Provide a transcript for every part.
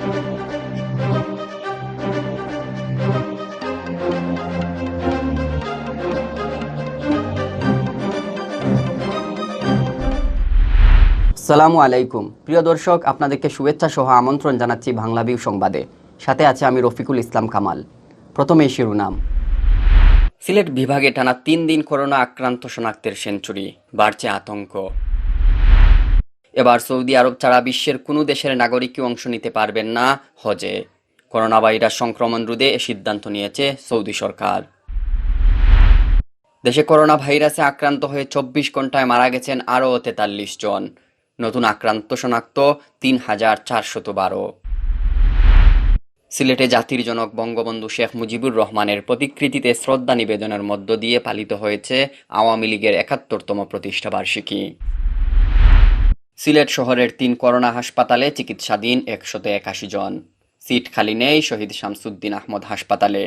আসসালামু আলাইকুম প্রিয় দর্শক, আপনাদেরকে শুভেচ্ছা সহ আমন্ত্রণ জানাচ্ছি বাংলাভিউ সংবাদে। সাথে আছে আমি রফিকুল ইসলাম কামাল। প্রথমেই শিরোনাম। সিলেট বিভাগে টানা 3 দিন করোনা আক্রান্ত শনাক্তের সেঞ্চুরি, বাড়ছে আতঙ্ক। এবার সৌদি আরব ছাড়া বিশ্বের কোনো দেশের নাগরিকই অংশ নিতে পারবেন না হজে। করোনা ভাইরাস সংক্রমণ রোধে এ সিদ্ধান্ত নিয়েছে সৌদি সরকার। দেশে করোনা ভাইরাসে আক্রান্ত হয়ে 24 ঘন্টায় মারা গেছেন আরও 43 জন। নতুন আক্রান্ত শনাক্ত ৩,৪১২। সিলেটে জাতির জনক বঙ্গবন্ধু শেখ মুজিবুর রহমানের প্রতিকৃতিতে শ্রদ্ধা নিবেদনের মধ্য দিয়ে পালিত হয়েছে আওয়ামী লীগের ৭১তম প্রতিষ্ঠাবার্ষিকী। সিলেট শহরের ৩ করোনা হাসপাতালে চিকিৎসাধীন ১৮১ জন। সিট খালি নেই শহীদ শামসুদ্দিন আহমদ হাসপাতালে।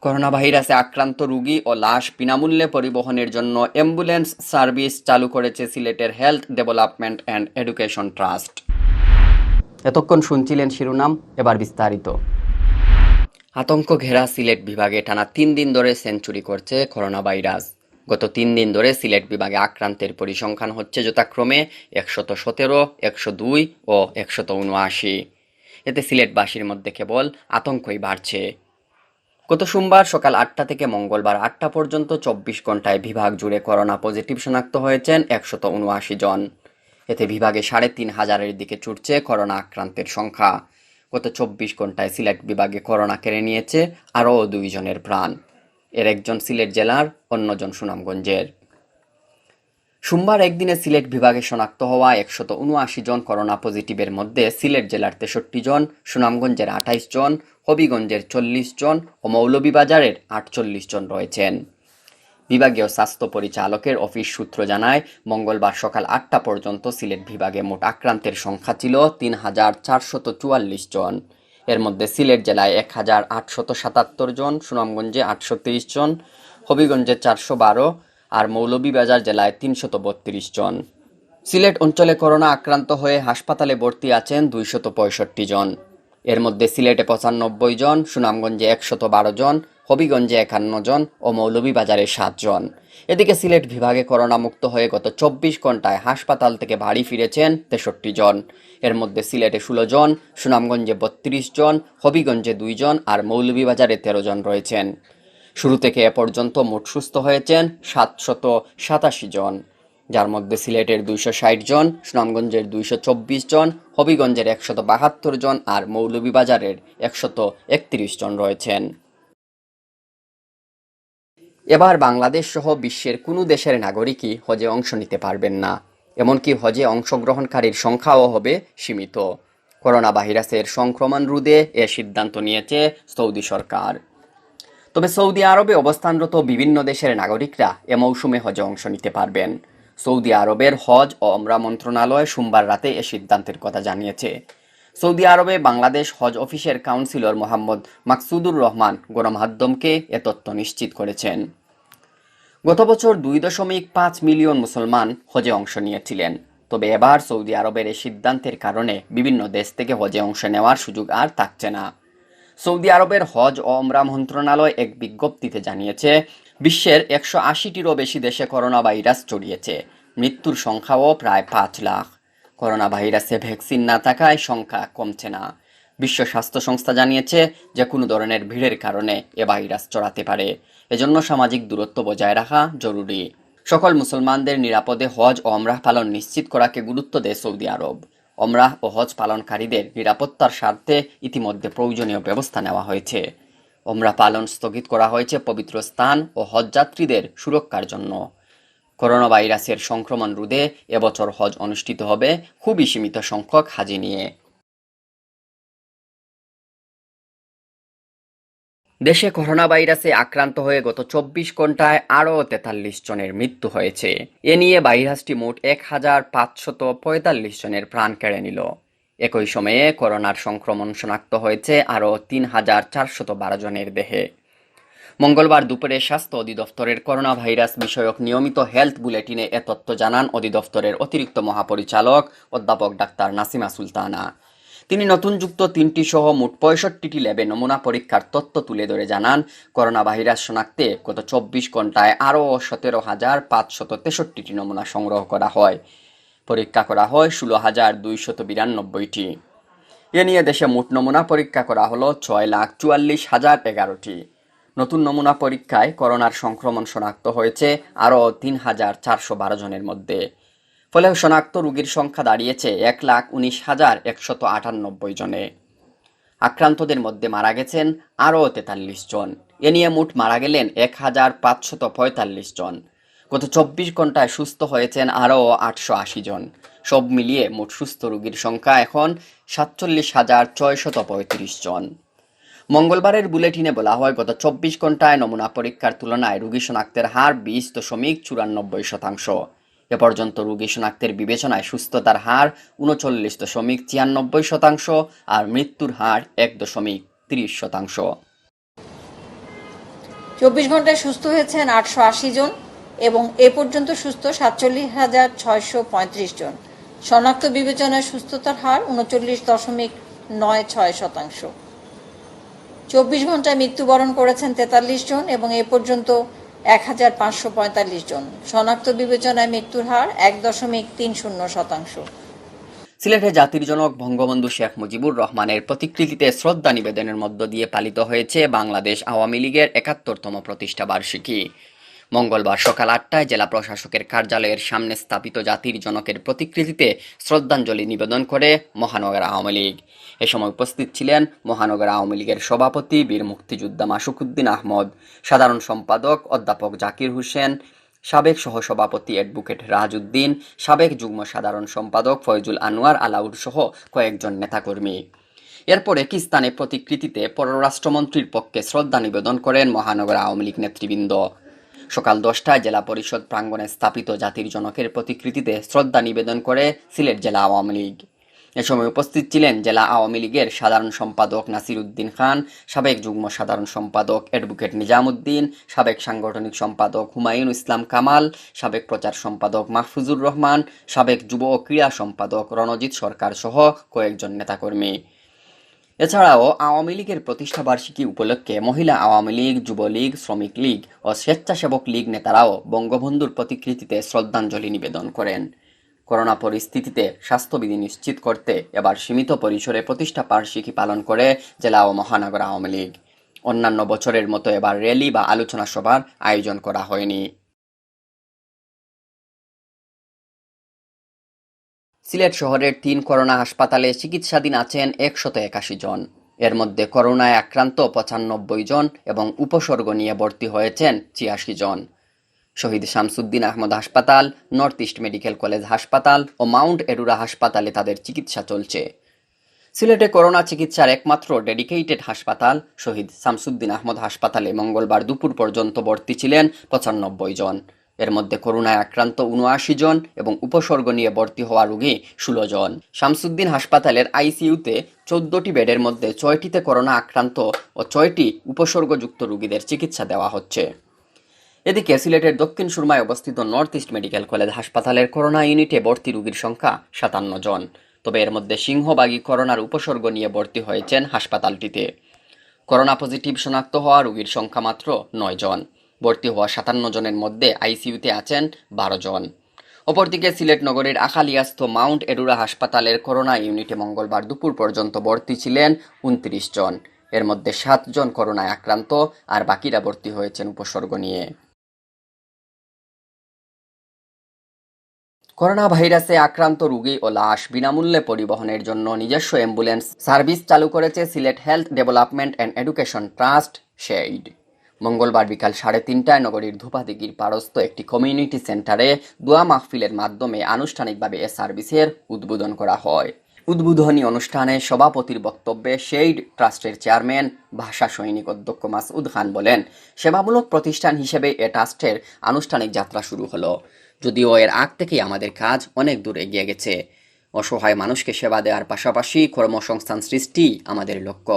করোনা ভাইরাসে আক্রান্ত রোগী ও লাশ বিনামূল্যে পরিবহনের জন্য অ্যাম্বুলেন্স সার্ভিস চালু করেছে সিলেটের health development and education trust. এতক্ষণ শুনছিলেন শিরোনাম, এবার বিস্তারিত। আতঙ্ক ঘেরা সিলেট বিভাগে টানা 3 দিন ধরে সেঞ্চুরি করছে করোনা ভাইরাস। গত 3 দিন ধরে সিলেট বিভাগে আক্রান্তের পরিসংখ্যান হচ্ছে যথাক্রমে ১১৭, ১০২ ও ১৭৯। এতে সিলেটবাসীর মধ্যে কেবল আতঙ্কই বাড়ছে। গত সোমবার সকাল ৮টা থেকে মঙ্গলবার ৮টা পর্যন্ত ২৪ ঘন্টায় বিভাগ জুড়ে করোনা পজিটিভ শনাক্ত হয়েছেন ১৭৯ জন। এতে বিভাগে ৩,৫০০-এর দিকে ছুটছে করোনা আক্রান্তের সংখ্যা। গত ২৪ ঘন্টায় সিলেট বিভাগে করোনা কেড়ে নিয়েছে আরও 2 জনের প্রাণ। এর একজন সিলেট জেলার, অন্যজন সুনামগঞ্জের। সোমবার একদিনে সিলেট বিভাগে শনাক্ত হওয়া ১৭৯ জন করোনা পজিটিভের মধ্যে সিলেট জেলার ৬৩ জন, সুনামগঞ্জের ২৮ জন, হবিগঞ্জের ৪০ জন ও মৌলভীবাজারের ৪৮ জন রয়েছেন। বিভাগীয় স্বাস্থ্য পরিচালকের অফিস সূত্র জানায়, মঙ্গলবার সকাল ৮টা পর্যন্ত সিলেট বিভাগে মোট আক্রান্তের সংখ্যা ছিল ৩,৪৪৪ জন। এর মধ্যে সিলেট জেলায় ১,৮৭৭ জন, সুনামগঞ্জে ৮২৩ জন, হবিগঞ্জে ৪১২ আর মৌলভীবাজার জেলায় ৩৩২ জন। সিলেট অঞ্চলে করোনা আক্রান্ত হয়ে হাসপাতালে ভর্তি আছেন ২৬৫ জন। এর মধ্যে সিলেটে ৯৫ জন, সুনামগঞ্জে ১১২ জন, হবিগঞ্জে ৫১ জন ও মৌলভীবাজারে ৭ জন। এদিকে সিলেট বিভাগে করোনা মুক্ত হয়ে গত ২৪ ঘন্টায় হাসপাতাল থেকে বাড়ি ফিরেছেন ৬৩ জন। এর মধ্যে সিলেটে ১৬ জন, সুনামগঞ্জে ৩২ জন, হবিগঞ্জে ২ জন আর মৌলভীবাজারে ১৩ জন রয়েছেন। শুরু থেকে এ পর্যন্ত মোট সুস্থ হয়েছেন ৭৮৭ জন, যার মধ্যে সিলেটের ২৬০ জন, সুনামগঞ্জের ২২৪ জন, হবিগঞ্জের ১৭২ জন আর মৌলভীবাজারের ১৩১ জন রয়েছেন। এবার বাংলাদেশ সহ বিশ্বের কোনো দেশের নাগরিকই হজে অংশ নিতে পারবেন না। এমনকি হজে অংশগ্রহণকারীর সংখ্যাও হবে সীমিত। করোনা ভাইরাসের সংক্রমণ রোধে এ সিদ্ধান্ত নিয়েছে সৌদি সরকার। তবে সৌদি আরবে অবস্থানরত বিভিন্ন দেশের নাগরিকরা এ মৌসুমে হজে অংশ নিতে পারবেন। সৌদি আরবের হজ ও ওমরা মন্ত্রণালয় সোমবার রাতে এ সিদ্ধান্তের কথা জানিয়েছে। সৌদি আরবে বাংলাদেশ হজ অফিসের কাউন্সিলর মোহাম্মদ মাকসুদুর রহমান গণমাধ্যমকে এ তথ্য নিশ্চিত করেছেন। গত বছর ২.৫ মিলিয়ন মুসলমান হজে অংশ নিয়েছিলেন। তবে এবার সৌদি আরবের এই সিদ্ধান্তের কারণে বিভিন্ন দেশ থেকে হজে অংশ নেওয়ার সুযোগ আর থাকছে না। সৌদি আরবের হজ ও ওমরা মন্ত্রণালয় এক বিজ্ঞপ্তিতে জানিয়েছে, বিশ্বের ১৮০টিরও বেশি দেশে করোনা ভাইরাস ছড়িয়েছে। মৃত্যুর সংখ্যাও প্রায় ৫ লাখ। করোনা ভাইরাসে ভ্যাকসিন না থাকায় সংখ্যা কমছে না। বিশ্ব স্বাস্থ্য সংস্থা জানিয়েছে যে কোনো ধরনের ভিড়ের কারণে এ ভাইরাস ছড়াতে পারে। এজন্য সামাজিক দূরত্ব বজায় রাখা জরুরি। সকল মুসলমানদের নিরাপদে হজ ও ওমরাহ পালন নিশ্চিত করাকে গুরুত্ব দেয় সৌদি আরব। ওমরাহ ও হজ পালনকারীদের নিরাপত্তার স্বার্থে ইতিমধ্যে প্রয়োজনীয় ব্যবস্থা নেওয়া হয়েছে। ওমরা পালন স্থগিত করা হয়েছে পবিত্র স্থান ও হজযাত্রীদের সুরক্ষার জন্য। করোনা ভাইরাসের সংক্রমণ রোধে এবছর হজ অনুষ্ঠিত হবে খুবই সীমিত সংখ্যক হাজি নিয়ে। দেশে করোনা ভাইরাসে আক্রান্ত হয়ে গত ২৪ ঘন্টায় আরও ৪৩ জনের মৃত্যু হয়েছে। এ নিয়ে ভাইরাসটি মোট ১,৫৪৫ জনের প্রাণ কেড়ে নিল। একই সময়ে করোনার সংক্রমণ শনাক্ত হয়েছে আরও ৩,৪১২ জনের দেহে। মঙ্গলবার দুপুরে স্বাস্থ্য অধিদপ্তরের করোনা ভাইরাস বিষয়ক নিয়মিত হেলথ বুলেটিনে এ তথ্য জানান অধিদপ্তরের অতিরিক্ত মহাপরিচালক অধ্যাপক ডাক্তার নাসিমা সুলতানা। তিনি নতুন যুক্ত 3টি সহ মোট 65টি ল্যাবে নমুনা পরীক্ষার তথ্য তুলে ধরে জানান, করোনা ভাইরাস শনাক্তে গত 24 ঘন্টায় আরও 17,563টি নমুনা সংগ্রহ করা হয়। পরীক্ষা করা হয় 16,292টি। এ নিয়ে দেশে মোট নমুনা পরীক্ষা করা হলো 6,44,011টি। নতুন নমুনা পরীক্ষায় করোনার সংক্রমণ শনাক্ত হয়েছে আরও 3,412 জনের মধ্যে। ফলে শনাক্ত রোগীর সংখ্যা দাঁড়িয়েছে 1,19,198 জনে। আক্রান্তদের মধ্যে মারা গেছেন আরও 43 জন। এ নিয়ে মোট মারা গেলেন 1,545 জন। গত 24 ঘন্টায় সুস্থ হয়েছেন আরও 880 জন। সব মিলিয়ে মোট সুস্থ রোগীর সংখ্যা এখন 47,635 জন। মঙ্গলবারের বুলেটিনে বলা হয়, গত 24 ঘন্টায় নমুনা পরীক্ষার তুলনায় রোগী শনাক্তের হার 20.94%। এ পর্যন্ত রোগী শনাক্তের বিবেচনায় সুস্থতার হার 39.96% আর মৃত্যুর হার 1.30%। 24 ঘন্টায় সুস্থ হয়েছেন 880 জন এবং এ পর্যন্ত সুস্থ 47,635 জন। শনাক্ত বিবেচনায় সুস্থতার হার 39.96%। 24 ঘন্টায় মৃত্যুবরণ করেছেন 43 জন এবং এ পর্যন্ত 1,545 জন। শনাক্ত বিবেচনায় মৃত্যুর হার 1.30%। সিলেটে জাতির জনক বঙ্গবন্ধু শেখ মুজিবুর রহমানের প্রতিকৃতিতে শ্রদ্ধা নিবেদনের মধ্য দিয়ে পালিত হয়েছে বাংলাদেশ আওয়ামী লীগের 71তম প্রতিষ্ঠা বার্ষিকী। মঙ্গলবার সকাল 8টায় জেলা প্রশাসকের কার্যালয়ের সামনে স্থাপিত জাতির জনকের প্রতিকৃতিতে শ্রদ্ধাঞ্জলি নিবেদন করে মহানগর আওয়ামী লীগ। এ সময় উপস্থিত ছিলেন মহানগর আওয়ামী লীগের সভাপতি বীর মুক্তিযোদ্ধা মাসুকুদ্দিন আহমদ, সাধারণ সম্পাদক অধ্যাপক জাকির হোসেন, সাবেক সহসভাপতি অ্যাডভোকেট রাজউদ্দিন, সাবেক যুগ্ম সাধারণ সম্পাদক ফয়জুল আনোয়ার আলাউর সহ কয়েকজন নেতাকর্মী। এরপর একই স্থানে প্রতিকৃতিতে পররাষ্ট্রমন্ত্রীর পক্ষে শ্রদ্ধা নিবেদন করেন মহানগর আওয়ামী লীগ নেতৃবৃন্দ। সকাল 10টায় জেলা পরিষদ প্রাঙ্গণে স্থাপিত জাতির জনকের প্রতিকৃতিতে শ্রদ্ধা নিবেদন করে সিলেট জেলা আওয়ামী লীগ। এ সময় উপস্থিত ছিলেন জেলা আওয়ামী লীগের সাধারণ সম্পাদক নাসির উদ্দিন খান, সাবেক যুগ্ম সাধারণ সম্পাদক অ্যাডভোকেট নিজামুদ্দিন, সাবেক সাংগঠনিক সম্পাদক হুমায়ুন ইসলাম কামাল, সাবেক প্রচার সম্পাদক মাহফুজুর রহমান, সাবেক যুব ও ক্রীড়া সম্পাদক রণজিৎ সরকার সহ কয়েকজন নেতাকর্মী। এছাড়াও আওয়ামী লীগের প্রতিষ্ঠা বার্ষিকী উপলক্ষে মহিলা আওয়ামী লীগ, যুবলীগ, শ্রমিক লীগ ও স্বেচ্ছাসেবক লীগ নেতারাও বঙ্গবন্ধুর প্রতিকৃতিতে শ্রদ্ধাঞ্জলি নিবেদন করেন। করোনা পরিস্থিতিতে স্বাস্থ্যবিধি নিশ্চিত করতে এবার সীমিত পরিসরে প্রতিষ্ঠা বার্ষিকী পালন করে জেলা ও মহানগর আওয়ামী লীগ। অন্যান্য বছরের মতো এবার র্যালি বা আলোচনা সভার আয়োজন করা হয়নি। সিলেট শহরের 3 করোনা হাসপাতালে চিকিৎসাধীন আছেন 181 জন। এর মধ্যে করোনায় আক্রান্ত 95 জন এবং উপসর্গ নিয়ে ভর্তি হয়েছেন 86 জন। শহীদ শামসুদ্দিন আহমদ হাসপাতাল, নর্থ ইস্ট মেডিকেল কলেজ হাসপাতাল ও মাউন্ট এডুরা হাসপাতালে তাদের চিকিৎসা চলছে। সিলেটে করোনা চিকিৎসার একমাত্র ডেডিকেটেড হাসপাতাল শহীদ শামসুদ্দিন আহমদ হাসপাতালে মঙ্গলবার দুপুর পর্যন্ত ভর্তি ছিলেন 95 জন। এর মধ্যে করোনায় আক্রান্ত 79 জন এবং উপসর্গ নিয়ে ভর্তি হওয়া রোগী 16 জন। শামসুদ্দিন হাসপাতালের আইসিইউতে 14টি বেডের মধ্যে 6টিতে করোনা আক্রান্ত ও 6টি উপসর্গযুক্ত রোগীদের চিকিৎসা দেওয়া হচ্ছে। এদিকে সিলেটের দক্ষিণ সুরমায় অবস্থিত নর্থ ইস্ট মেডিকেল কলেজ হাসপাতালের করোনা ইউনিটে ভর্তি রোগীর সংখ্যা 57 জন। তবে এর মধ্যে সিংহভাগই করোনার উপসর্গ নিয়ে ভর্তি হয়েছেন হাসপাতালটিতে। করোনা পজিটিভ শনাক্ত হওয়া রোগীর সংখ্যা মাত্র 9 জন। ভর্তি হওয়া 57 জনের মধ্যে আইসিইউতে আছেন 12 জন। অপরদিকে সিলেট নগরীর আখালিয়াস্থ মাউন্ট এডুরা হাসপাতালের করোনা ইউনিটে মঙ্গলবার দুপুর পর্যন্ত ভর্তি ছিলেন 29 জন। এর মধ্যে 7 জন করোনায় আক্রান্ত আর বাকিরা ভর্তি হয়েছেন উপসর্গ নিয়ে। করোনা ভাইরাসে আক্রান্ত রোগী ও লাশ বিনামূল্যে পরিবহনের জন্য নিজস্ব অ্যাম্বুলেন্স সার্ভিস চালু করেছে Sylhet health development and education trust shade. মঙ্গলবার বিকাল 3:30টায় নগরীর ধূপাদিঘির পারস্থ একটি কমিউনিটি সেন্টারে দোয়া মাহফিলের মাধ্যমে আনুষ্ঠানিকভাবে এ সার্ভিসের উদ্বোধন করা হয়। উদ্বোধনী অনুষ্ঠানে সভাপতির বক্তব্যে শেইড ট্রাস্টের চেয়ারম্যান ভাষা সৈনিক অধ্যক্ষ মাসউদ খান বলেন, সেবামূলক প্রতিষ্ঠান হিসেবে এ ট্রাস্টের আনুষ্ঠানিক যাত্রা শুরু হলো। যদিও এর আগ থেকেই আমাদের কাজ অনেক দূর এগিয়ে গেছে। অসহায় মানুষকে সেবা দেওয়ার পাশাপাশি কর্মসংস্থান সৃষ্টি আমাদের লক্ষ্য।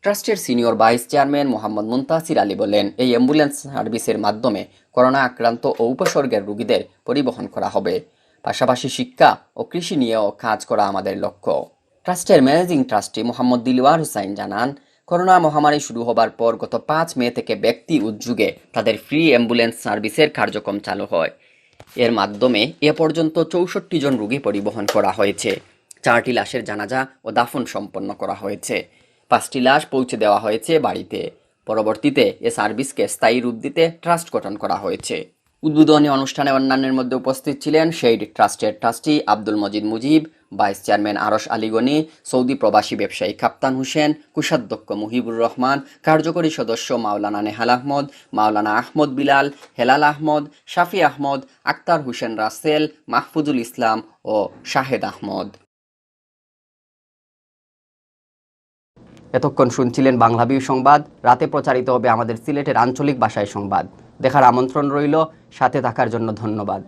ট্রাস্টের senior vice chairman Mohammad Muntasir Ali বলেন, এই অ্যাম্বুলেন্স সার্ভিসের মাধ্যমে করোনা আক্রান্ত ও উপসর্গের রোগীদের পরিবহন করা হবে। পাশাপাশি শিক্ষা ও কৃষি নিয়েও কাজ করা আমাদের লক্ষ্য। ট্রাস্টের ম্যানেজিং ট্রাস্টি মোহাম্মদ দিলওয়ার হুসাইন জানান, করোনা মহামারী শুরু হবার পর গত 5 মে থেকে ব্যক্তি উদ্যোগে তাদের ফ্রি অ্যাম্বুলেন্স সার্ভিসের কার্যক্রম চালু হয়। এর মাধ্যমে এ পর্যন্ত 64 জন রোগী পরিবহন করা হয়েছে। 4টি লাশের জানাজা ও দাফন সম্পন্ন করা হয়েছে। 5টি লাশ পৌঁছে দেওয়া হয়েছে বাড়িতে। পরবর্তীতে এ সার্ভিসকে স্থায়ী রূপ দিতে ট্রাস্ট গঠন করা হয়েছে। উদ্বোধনী অনুষ্ঠানে অন্যান্যের মধ্যে উপস্থিত ছিলেন শেইড ট্রাস্টের trustee Abdul Majid Mujib, vice chairman Arosh Ali Goni, Saudi প্রবাসী ব্যবসায়ী কাপ্তান হোসেন, কোষাধ্যক্ষ মুহিবুর রহমান, কার্যকরী সদস্য মাওলানা নেহাল আহমদ, মাওলানা আহমদ বিলাল, হেলাল আহমদ, শাফি আহমদ, আক্তার হোসেন রাসেল, মাহফুজুল ইসলাম ও শাহেদ আহমদ। এতক্ষণ শুনছিলেন বাংলাভিউ সংবাদ। রাতে প্রচারিত হবে আমাদের সিলেটের আঞ্চলিক ভাষায় সংবাদ। দেখার আমন্ত্রণ রইল। সাথে থাকার জন্য ধন্যবাদ।